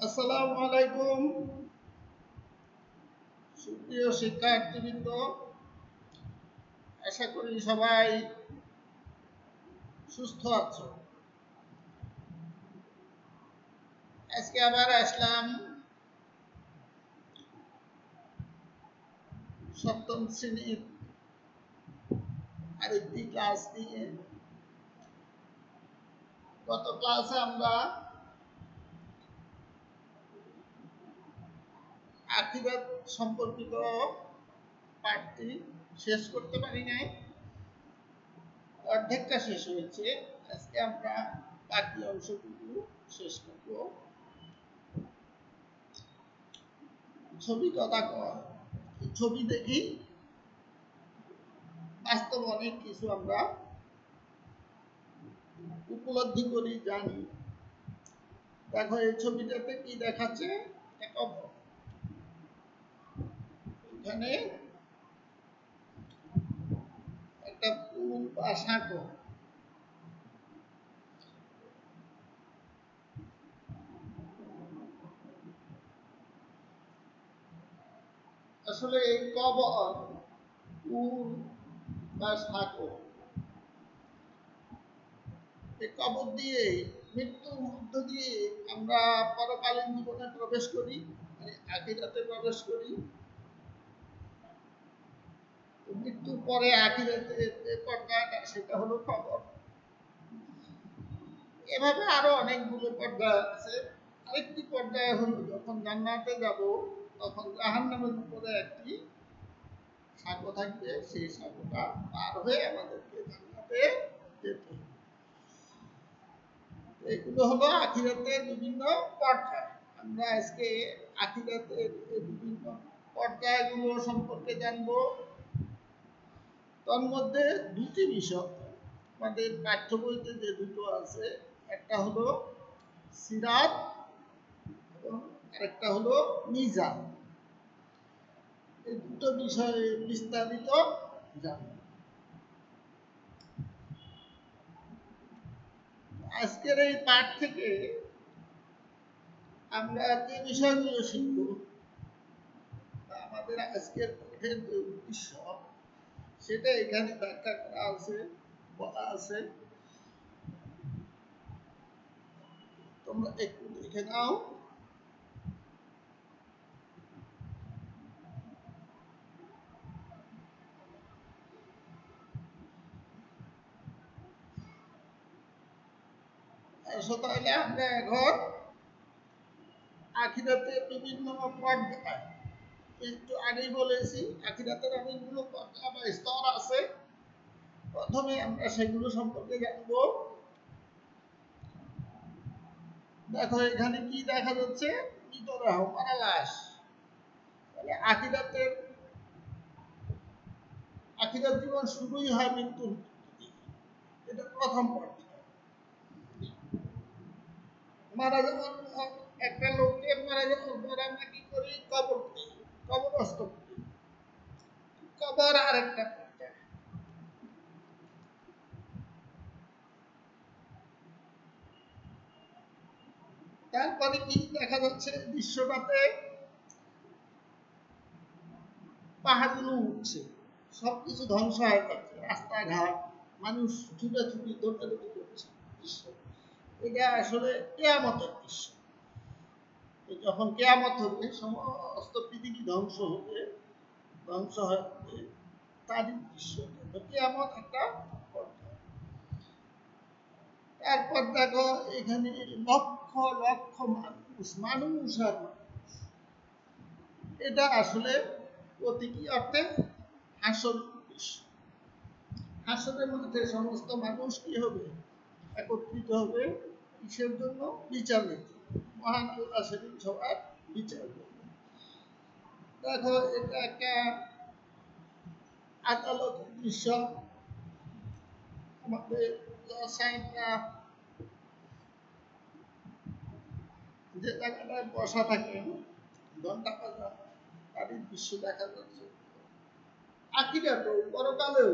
আসসালামু আলাইকুম সুপ্রিয় শিক্ষার্থীবৃন্দ, আশা করি সবাই সুস্থ আছো। আজকে আবার আসলাম সপ্তম শ্রেণীর আরেকটি ক্লাস নিয়ে। গত ক্লাসে আমরা আখিরাত সম্পর্কিত পাঠটি শেষ করতে পারি নাই, অর্ধেকটা শেষ হয়েছে। আজকে আমরা বাকি অংশটুকু শেষ করব। ছবি কথা কয়, ছবি দেখি বাস্তব অনেক কিছু আমরা উপলব্ধি করি, জানি। দেখো এই ছবিটাতে কি দেখাচ্ছে, এখানে একটা পুল বা সাঁকো। আসলে এই কবর, পুল বা সাঁকো, এই কবর দিয়ে, মৃত্যুর মধ্য দিয়ে আমরা পরকালীন জীবনে প্রবেশ করি, আখিরাতে প্রবেশ করি। মৃত্যুর পরে আখিরাতে যে পর্দাটা, সেটা হলো কবর। এভাবে আরো অনেকগুলো পর্দা আছে। আরেকটি পর্যায়ে হলো যখন জান্নাতে যাব, তখন জাহান্নামের উপরে একটি সাঁকো থাকবে, সেই সাঁকোটা পার হয়ে আমাদেরকে জান্নাতে যেতে হবে। এগুলো হলো আখিরাতের বিভিন্ন পর্যায়। আমরা আজকে আখিরাতের বিভিন্ন পর্যায়গুলো সম্পর্কে জানবো। তার মধ্যে দুটি বিষয় আমাদের পাঠ্য বইতে যে দুটো আছে, একটা হলো সিরাত এবং আরেকটা হলো মিজান। এই দুটো বিষয়ে বিস্তারিত জানবো। আজকের এই পাঠ থেকে আমরা যে বিষয়গুলো শিখব, আমাদের আজকের পাঠের যে উদ্দেশ্য, সেটা এখানে ব্যাখ্যা করা আছে, বলা আছে। তোমরা একটু দেখে নাও। তাহলে আমরা এখন আখিরাতে বিভিন্ন পর্যায়, একটু আগেই বলেছি আখিরাতের অনেকগুলো পর্যায় বা স্তর আছে। প্রথমে আমরা সেগুলো সম্পর্কে জানবো। দেখো এখানে কি দেখা যাচ্ছে, মৃতদেহ, মারা লাশ। তাহলে আখিরাত জীবন শুরুই হয় মৃত্যুর, এটা প্রথম পর্যায়। মারা যখন একটা লোকের মারা যখন পরে আমরা কি করি, কবর দিই, কবরস্থ করি। কবর আরেকটা পর্যায়। তারপরে কি দেখা যাচ্ছে, দৃশ্যটাতে পাহাড়গুলো উঠছে, সবকিছু ধ্বংস হয়ে যাচ্ছে, রাস্তাঘাট, মানুষ ছুটাছুটি দৌড়াদৌড়ি করছে। দৃশ্য এটা আসলে কেয়ামতের দৃশ্য। যখন কেয়ামত হবে, সমস্ত পৃথিবী ধ্বংস হবে, ধ্বংস হবে, তারই দৃশ্য। কেয়ামত একটা পর্যায়। তারপর দেখো এখানে লক্ষ লক্ষ মানুষ, মানুষ আর মানুষ। এটা আসলে প্রতীকী অর্থে হাসর দৃশ্য। হাসরের মধ্যে সমস্ত মানুষ কি হবে, একত্রিত হবে, কিসের জন্য, বিচারের জন্য। মহান আল্লাহ সেদিন সবার বিচার করবে। দেখো এটা একটা আদালতের দৃশ্য। আমাদের সাইনরা যে জায়গাটায় বসা থাকে, ঘন্টা বাজা, গাড়ির দৃশ্য দেখা যাচ্ছে। আখিরাতেও, পরকালেও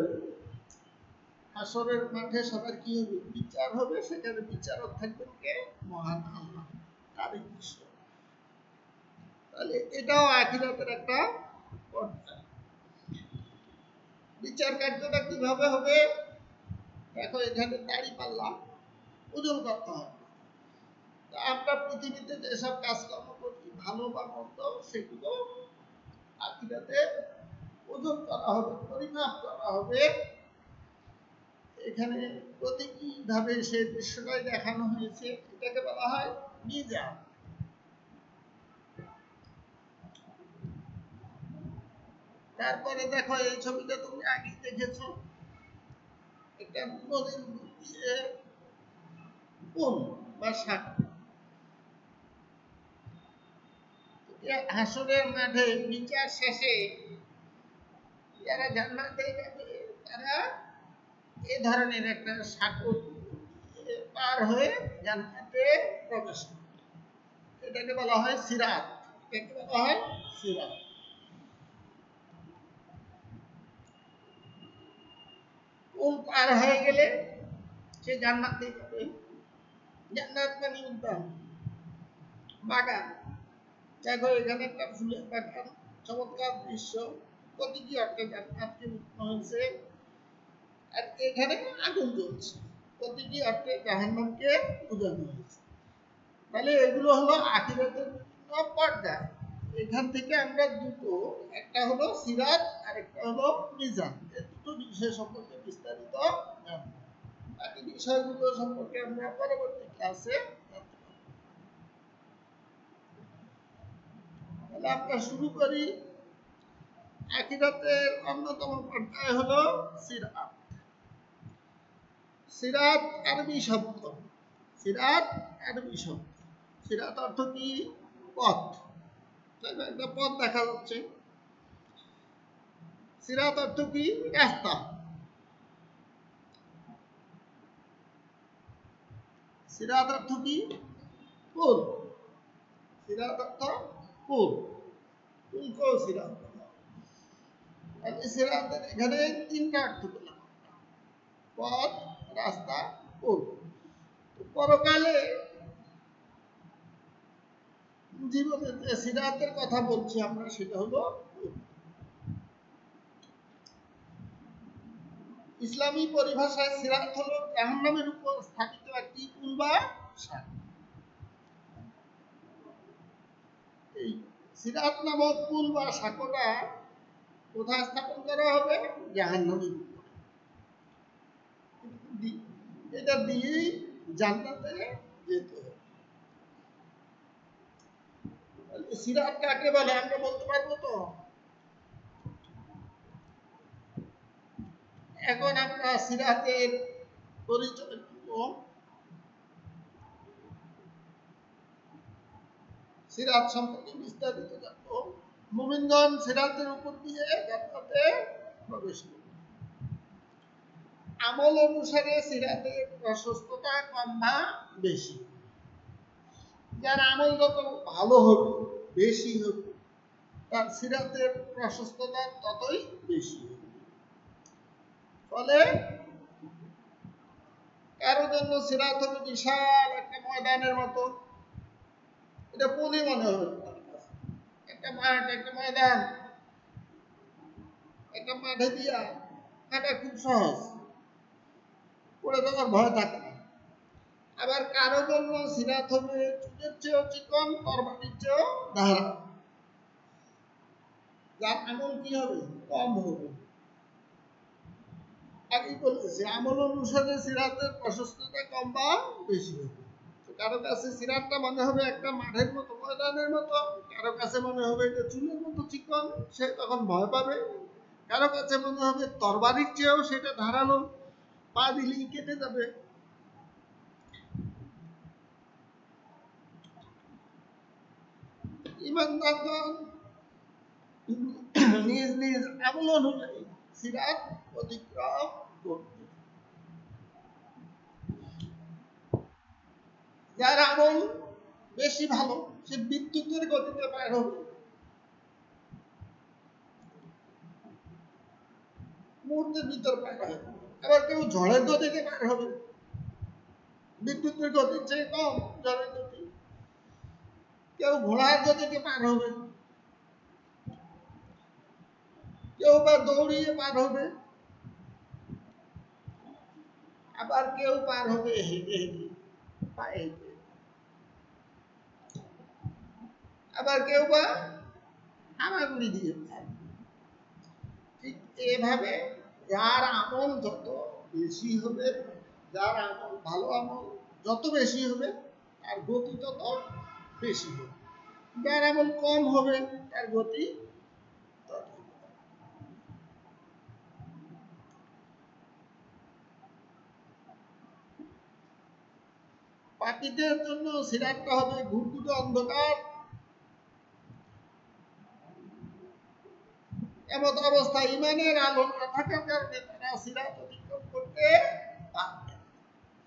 হাসরের মাঠে সবার কি হবে, বিচার হবে। সেখানে বিচারক থাকবেন কে, মহান আল্লাহ, তারই দৃশ্য। তাহলে এটাও আখিরাতের একটা পর্যায়। বিচার কার্যটা কিভাবে হবে? দেখো এখানে দাড়ি পাল্লা ওজন করতে হবে। আমরা পৃথিবীতে যেসব কাজকর্ম করছি ভালো বা মন্দ, সেগুলো আখিরাতে ওজন করা হবে, পরিমাপ করা হবে। এখানে প্রতীকীভাবে সেই দৃশ্যটাই দেখানো হয়েছে। এটাকে বলা হয় মিজান। তারপরে দেখো এই ছবিটা তুমি আগে দেখেছো, একটা নদীর দিয়ে পুল বা সাঁকো। হাসরের মাঠে বিচার শেষে যারা জান্নাতে যাবে তারা এ ধরনের একটা সাঁকো পার হয়ে জান্নাতে প্রবেশ করবে। এটাকে বলা হয় সিরাত। এটাকে বলা হয় সিরাত। পুল পার হয়ে গেলে সে জান্নাতে যাবে। জান্নাত মানে উদ্যান, বাগান। দেখো এখানে একটা ফুলের বাগান, চমৎকার দৃশ্য, প্রতীকী অর্থে জান্নাতকে বোঝানো হয়েছে। আর এখানে আগুন জ্বলছে, প্রতীকী অর্থে জাহান্নামকে বোঝানো হয়েছে। তাহলে এগুলো হলো আখিরাতের বিভিন্ন পর্যায়। এখান থেকে আমরা দুটো, একটা হলো সিরাত আর একটা হলো মিজান, এই দুটো বিষয় সম্পর্কে বিস্তারিত জানবো। বাকি বিষয়গুলো সম্পর্কে আমরা পরবর্তী ক্লাসে জানতে পারবো। তাহলে আমরা শুরু করি। আখিরাতের অন্যতম পর্যায় হলো সিরাত। সিরাত আরবি শব্দ। সিরাত আরবি শব্দ। সিরাত অর্থ কি? পথ। একটা পথ দেখা যাচ্ছে। সিরাত অর্থ কি? রাস্তা। সিরাত অর্থ কি? পুল। সিরাত অর্থ পুল। পুলকেও সিরাত বলা হয়। সিরাতের এখানে তিনটা অর্থ পেলাম: পথ, রাস্তা, পুল। পরকালে জীবনে যে সিরাতের কথা বলছি আমরা, সেটা হলো ইসলামী পরিভাষায় সিরাত হলো জাহান্নামের উপর স্থাপিত একটি পুল বা সাঁকো। এই সিরাত নামক পুল বা সাঁকোটা কোথায় স্থাপন করা হবে? জাহান্নামের উপর। এটা দিয়েই জান্নাতে যেতে হবে। সিরাত কাকে বলে আমরা বলতে পারবো তো? এখন আমরা সিরাতের পরিচয় দিব। সিরাত সম্পর্কে বিস্তারিত জানবো। মুমিনগণ সিরাতের উপর দিয়ে জান্নাতে প্রবেশ করবে। আমল অনুসারে সিরাতের প্রশস্ততা কম বা বেশি। যার আমল যত ভালো হবে, বেশি হবে, তার সিরাতের প্রশস্ততা ততই বেশি হবে। ফলে কারো জন্য সিরাত হবে বিশাল একটা ময়দানের মতো, এটা পুলই মনে হবে। একটা মাঠ, একটা ময়দান, একটা মাঠে দিয়া হাঁটা খুব সহজ, পড়ে যাওয়ার ভয় থাকে না। আবার কারো জন্য সিরাত হবে চুলের চেয়েও চিকন, তরবারির চেয়েও ধারা। যার আমল কি হবে? কম হবে। আগেই বলেছি, আমল অনুসারে সিরাতের প্রশস্ততা কম বা বেশি হবে। কারো কাছে সিরাতটা মনে হবে একটা মাঠের মতো, ময়দানের মতো। কারো কাছে মনে হবে এটা চুলের মতো চিকন, সে তখন ভয় পাবে। কারো কাছে মনে হবে তরবারির চেয়েও সেটা ধারালো, পা দিলেই কেটে যাবে। ইমানদারগণ নিজ নিজ আমল অনুযায়ী সিরাত অতিক্রম করবে। যার আমল বেশি ভালো, সে বিদ্যুতের গতিতে পার হবে, মুহূর্তের ভিতর পার হবে। আবার কেউ ঝড়ের গতিতে পার হবে, বিদ্যুতের গতির চেয়ে কম ঝড়ের গতি। কেউ ঘোড়ার গতিতে পার হবে, কেউ বা দৌড়িয়ে পার হবে, আবার কেউ পার হবে হেঁটে হেঁটে, পায়ে হেঁটে, আবার কেউ বা হামাগুড়ি দিয়ে পার হবে। ঠিক এভাবে যার আমল যত বেশি হবে, যার আমল ভালো আমল যত বেশি হবে, তার গতি তত বেশি হবে। যার আমল কম হবে, তার গতি তত। পাপীদের জন্য সিরাতটা হবে ঘুটঘুটে অন্ধকার। এমত অবস্থায় ইমানের আলো না থাকার কারণে তারা সিরাত অতিক্রম করতে পারবে না।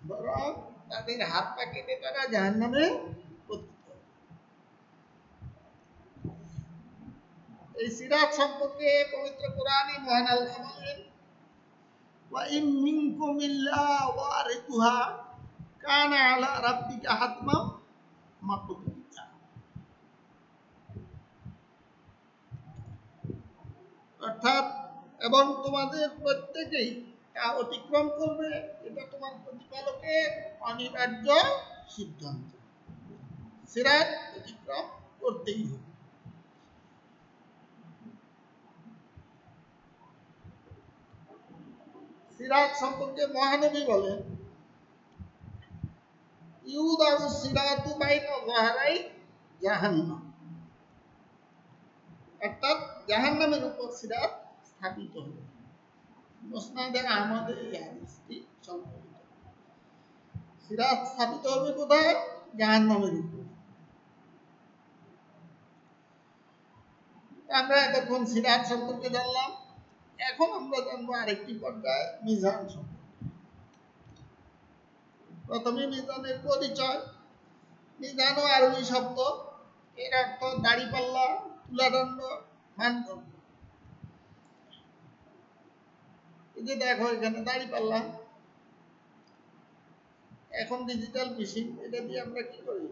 বরং তাদের হাত পা কেটে তারা জাহান্নামে পতিত হবে। এই সিরাত সম্পর্কে পবিত্র কোরআনে মহান আল্লাহ বলেন, ওয়া ইম মিনকুম ইল্লা ওয়ারিদুহা কানা আলা রাব্বিকা হাতমাম মাকদিয়া। অর্থাৎ এবং তোমাদের প্রত্যেকেই তা অতিক্রম করবে, এটা তোমার প্রতিপালকের অনিবার্য সিদ্ধান্ত। সিরাত অতিক্রম করতেই হবে। সিরাত সম্পর্কে মহানবী বলেন, ইউদাউ সিরাতু বাইনা যাহরাই জাহান্নাম। অর্থাৎ জাহান্নামের উপর সিরাত স্থাপিত হবে। মুসনাদে আহমদে এই হাদিসটি সংকলিত। সিরাত স্থাপিত হবে কোথায়? জাহান্নামের উপর। আমরা এতক্ষণ সিরাত সম্পর্কে জানলাম, এখন আমরা জানবো আরেকটি পর্যায়ে মিজান সম্পর্কে। প্রথমে মিজানের পরিচয়। মিজানও আরবি শব্দ, এর অর্থ দাড়িপাল্লা, তুলাদণ্ড, মানদণ্ড। এই যে দেখো এখানে দাড়িপাল্লা, এখন ডিজিটাল মেশিন, এটা দিয়ে আমরা কি করি?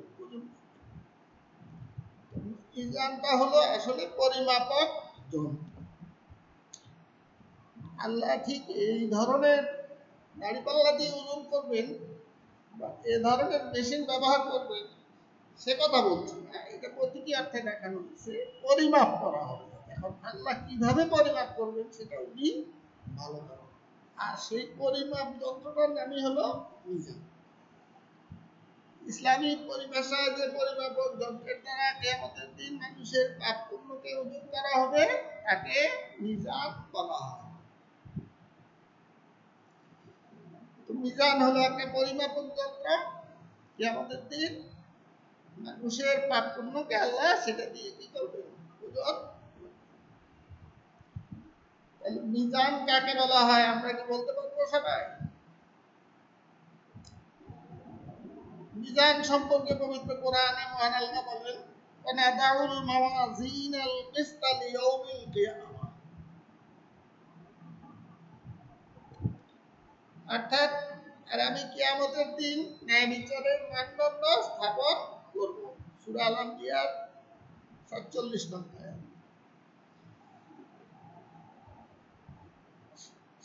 মিজানটা হলো আসলে পরিমাপক যন্ত্র। আল্লাহ ঠিক এই ধরনের দাড়িপাল্লা দিয়ে ওজন করবেন বা এ ধরনের মেশিন ব্যবহার করবেন সে কথা বলছি না, এটা প্রতীকী অর্থে দেখানো হচ্ছে পরিমাপ করা হবে। এখন আল্লাহ কিভাবে পরিমাপ করবেন সেটা উনি ভালো করেন। আর সেই পরিমাপ যন্ত্রটার নামই হলো মিজান। ইসলামিক পরিভাষায় যে পরিমাপক যন্ত্রের দ্বারা কিয়ামতের দিন মানুষের পাপ পুণ্যকে ওজন করা হবে তাকে মিজান বলা হয়। তো মিজান হলো একটা পরিমাপক যন্ত্র, কিয়ামতের দিন মানুষের পাপ পুণ্যকে আল্লাহ সেটা দিয়ে কি করবে? ওজন। তাহলে মিজান কাকে বলা হয় আমরা কি বলতে পারবো সবাই? মিজান সম্পর্কে পবিত্র কোরআনে মহান আল্লাহ বলেন, ওয়ানাদাউল মাওয়াজিনাল কিসতা লিয়াউমিল কিয়ামাহ। অর্থাৎ আর আমি কিয়ামতের দিন ন্যায় বিচারের মানদণ্ড স্থাপন করব। সূরা আল আম্বিয়ার ৪৭ নম্বর আয়াত।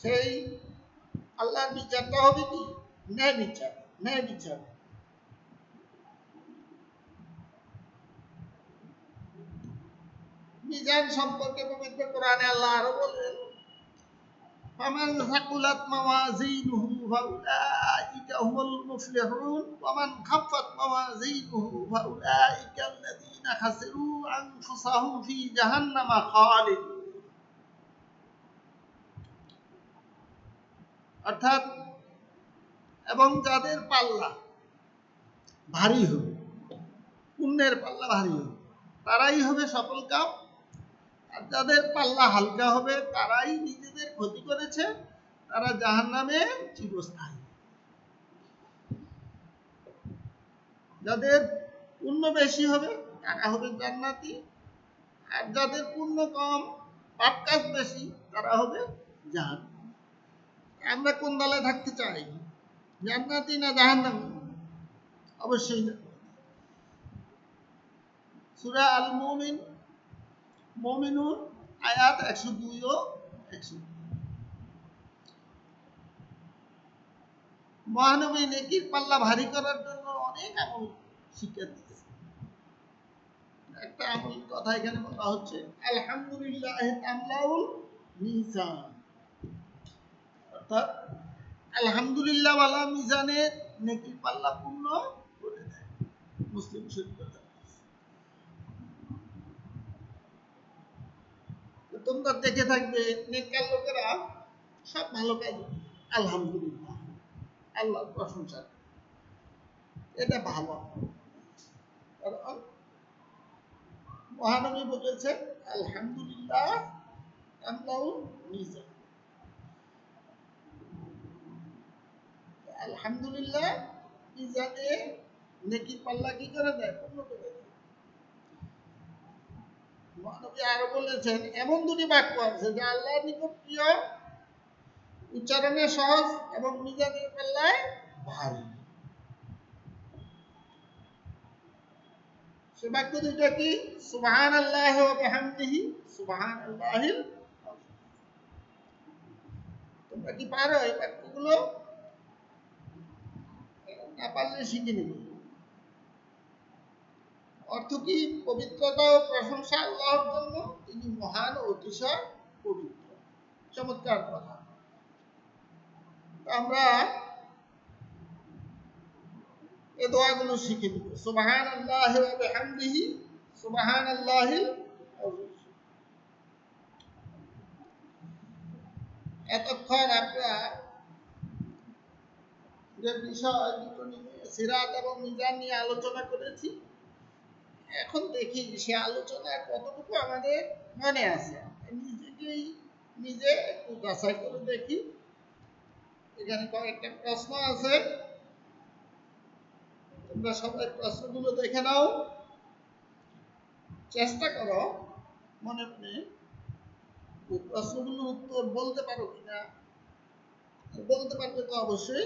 সেই আল্লাহর বিচারটা হবে কি? ন্যায় বিচার। ন্যায় বিচার। মিজান সম্পর্কে পবিত্র কোরআনে আল্লাহ আরো বলেন, ফামান সাকুলাত মাওয়াজিনুহু ফাউলাইকা হুমুল মুফলিহুন ওয়া মান খাফফাত মাওয়াজিনুহু ফাউলাইকা আল্লাযীনা খাসিরু আনফুসাহুম ফি জাহান্নামা খালিদুন। অর্থাৎ এবং যাদের পাল্লা ভারী হবে, পুণ্যের পাল্লা ভারী হবে, তারাই হবে সফল কাম। আর যাদের পাল্লা হালকা হবে তারাই নিজেদের ক্ষতি করেছে, তারা জাহান্নামে চিরস্থায়ী। যাদের পুণ্য বেশি হবে তারা হবে জান্নাতি, আর যাদের পুণ্য কম, পাপ কাজ বেশি, তারা হবে জাহান্নামী। আমরা কোন দলে থাকতে চাই? জান্নাতি না জাহান্নামী? অবশ্যই সূরা আল মুমিনুন আয়াত 102 ও 103। মহানবী নেকির পাল্লা ভারী করার জন্য অনেক আমল শিক্ষা দিতেছে। একটা আমল কথা এখানে বলা হচ্ছে, আলহামদুলিল্লাহ তামলাউল মিজান, অর্থাৎ আলহামদুলিল্লাহ ওয়ালা মিজানের নেকির পাল্লা পূর্ণ করে দেয়। মুসলিম শরীফ। তোমরা দেখে থাকবে নেককার লোকেরা সব ভালো কাজ আলহামদুলিল্লাহ, আল্লাহর প্রশংসা, এটা ভালো। কারণ মহানবী বলেছেন আলহামদুলিল্লাহ তামলাউল মিজান, আলহামদুলিল্লাহ মিজানে নেকির পাল্লা কি করে দেয়? পূর্ণ করে দেয়। মহানবী আরো বলেছেন, এমন দুটি বাক্য আছে যে আল্লাহর নিকট প্রিয়, উচ্চারণে সহজ এবং মিজানের পাল্লায় ভারী। সে বাক্য দুইটা কি? সুবহানাল্লাহি ওয়া বিহামদিহি সুবহানাল্লাহিল আযীম। তোমরা কি পারো এই বাক্যগুলো? না পারলে শিখে নিবে। অর্থ কি? পবিত্রতা ও প্রশংসা আল্লাহর জন্য, তিনি মহান ও অতিশয় পবিত্র। চমৎকার কথা। আমরা এই দোয়াগুলো শিখে নিব। সুবহানাল্লাহি ওয়া বিহামদিহি সুবহানাল্লাহিল আযীম। এতক্ষণ আমরা যে বিষয় দুটো নিয়ে, সিরাত এবং মিজান নিয়ে আলোচনা করেছি, এখন দেখি সে আলোচনা কতটুকু আমাদের মনে আছে। নিজে একটু যাচাই করে দেখি। এখানে কয়েকটা প্রশ্ন আছে, তোমরা সবাই প্রশ্নগুলো দেখে নাও, চেষ্টা করো মনে মনে ওই প্রশ্নগুলোর উত্তর বলতে পারো কিনা। বলতে পারবে তো অবশ্যই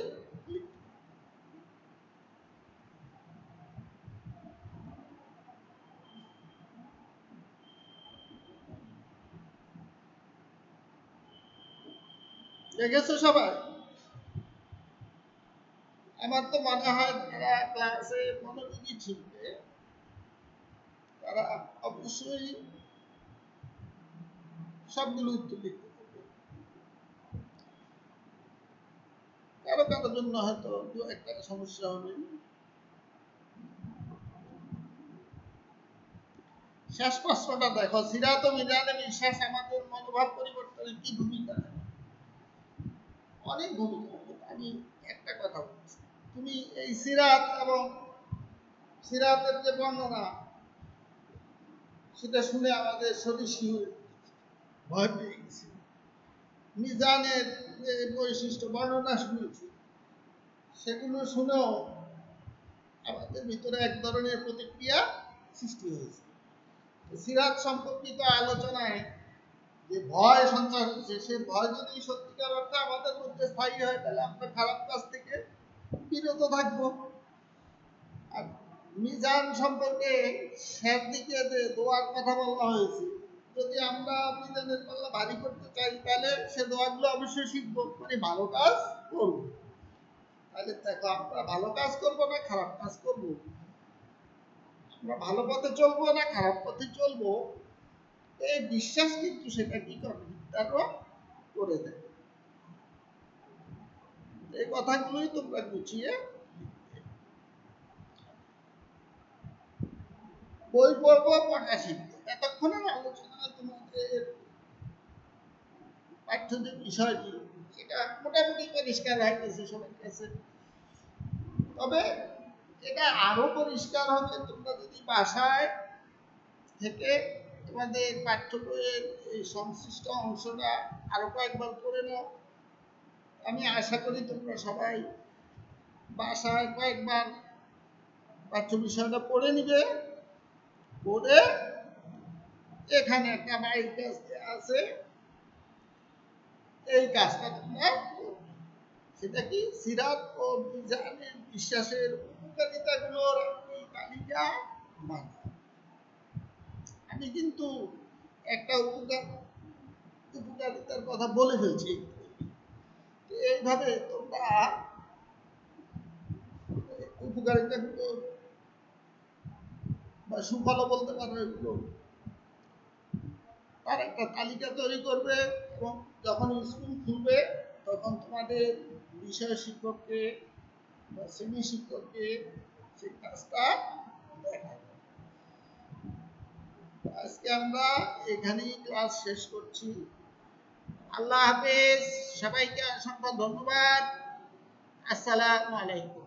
দেখেছো সবাই? আমার তো মনে হয় যারা ক্লাসে মনোযোগী ছিলবে তারা অবশ্যই সবগুলো উত্তর দিতে পারবে। কারো কারোর জন্য হয়তো দু একটা সমস্যা হবে। শেষ প্রশ্নটা দেখো, সিরাত ও মিজানে বিশ্বাস আমাদের মনোভাব পরিবর্তনের কি ভূমিকা? অনেক ভূমিকা। আমি একটা কথা বলছি, তুমি এই সিরাত এবং সিরাতের যে বর্ণনা, সেটা শুনে আমাদের শরীর শিহরে ভয় পেয়ে গেছে। মিজানের যে বৈশিষ্ট্য বর্ণনা শুনেছি, সেগুলো শুনেও আমাদের ভিতরে এক ধরনের প্রতিক্রিয়া সৃষ্টি হয়েছে। সিরাত সম্পর্কিত আলোচনায় যে ভয় সঞ্চার হচ্ছে, সে ভয় যদি সত্যিকার অর্থে আমাদের মধ্যে স্থায়ী হয়, তাহলে আমরা খারাপ কাজ থেকে বিরত থাকবো। আর মিজান সম্পর্কে শেষ দিকে যে দোয়ার কথা বলা হয়েছে, যদি আমরা মিজানের পাল্লা ভারী করতে চাই, তাহলে সে দোয়াগুলো অবশ্যই শিখবো, মানে ভালো কাজ করবো। তাহলে দেখো, আমরা ভালো কাজ করবো না খারাপ কাজ করবো, আমরা ভালো পথে চলবো না খারাপ পথে চলবো, এই বিশ্বাস কিন্তু সেটা কি করে নির্ধারণ করে দেয়। এই কথাগুলোই তোমরা গুছিয়ে বই পড়বো, পড়া শিখবো। এতক্ষণের আলোচনা তোমাদের পাঠ্য যে বিষয়টি, সেটা মোটামুটি পরিষ্কার হয়ে গেছে সবার কাছে। তবে এটা আরো পরিষ্কার হবে তোমরা যদি বাসায় থেকে তোমাদের পাঠ্য বইয়ের এই সংশ্লিষ্ট অংশটা আরো কয়েকবার পড়ে নাও। আমি আশা করি তোমরা সবাই বাসায় কয়েকবার পাঠ্য বিষয়টা পড়ে নিবে। পড়ে এখানে একটা বাড়ির কাজ আছে, এই কাজটা তোমরা করবে। সেটা কি? সিরাত ও মিজানের বিশ্বাসের উপকারিতাগুলোর একটি তালিকা বানাও। আমি কিন্তু একটা উপকার কথা বলে ফেলছি। এইভাবে তোমরা উপকারিতা বা সুফল বলতে পারো এগুলো, তার একটা তালিকা তৈরি করবে এবং যখন স্কুল খুলবে তখন তোমাদের বিষয় শিক্ষককে বা শ্রেণী শিক্ষককে সেই কাজটা দেখাবে। আজকে আমরা এখানেই ক্লাস শেষ করছি। আল্লাহ হাফেজ, সবাইকে অসংখ্য ধন্যবাদ। আসসালামু আলাইকুম।